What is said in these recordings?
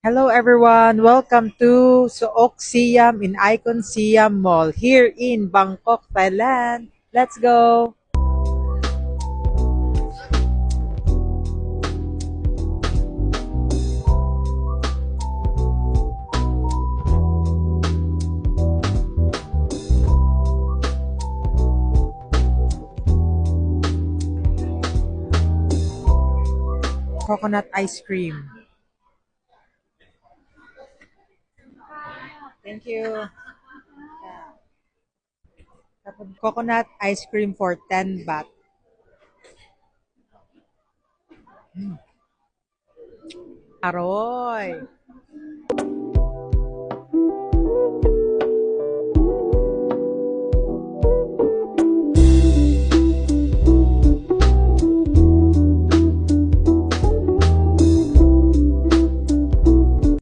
Hello everyone, welcome to Suok Siam in Icon Siam Mall here in Bangkok, Thailand. Let's go! Coconut ice cream. Thank you. Coconut ice cream for 10 baht. Aroy!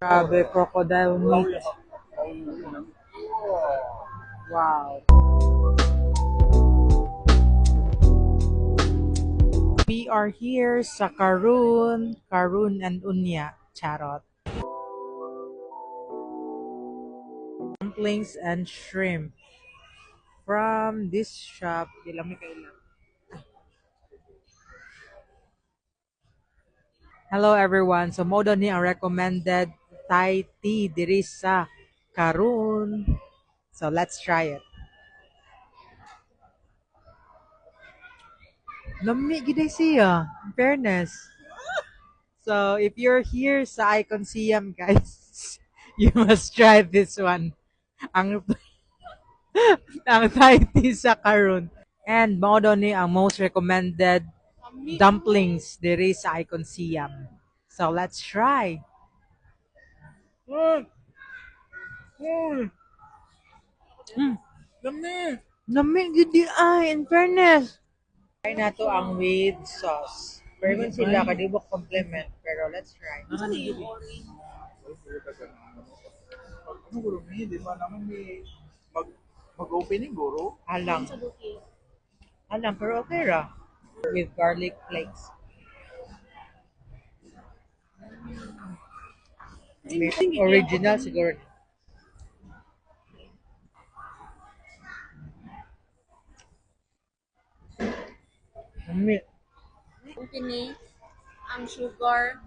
Grabe, crocodile meat. Wow. We are here sa Karun and Unya, Charot. Dumplings and shrimp from this shop. Di lang may kailan. Hello everyone. So mo ni ang recommended Thai tea diri sa Karun. So let's try it. Lami gid siya. In fairness. So if you're here sa Icon Siam guys, you must try this one. Ang ang Thai tea sa Karun. And mo ni ang most recommended dumplings diri sa Icon Siam. So let's try. Mm, mm, mm. Lami gid ay in fairness. Try na to ang with sauce. Pero kung sila kadibok complement. Pero let's try. Ano guro ni, di ba naman may mag-opening guro? Alang. Alang, pero okay ra. With garlic flakes. Original siguro. Lami. Ang kini, ang sugar,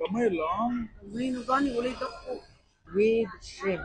Gamay lang. may nagani ulit ako. With shrimp.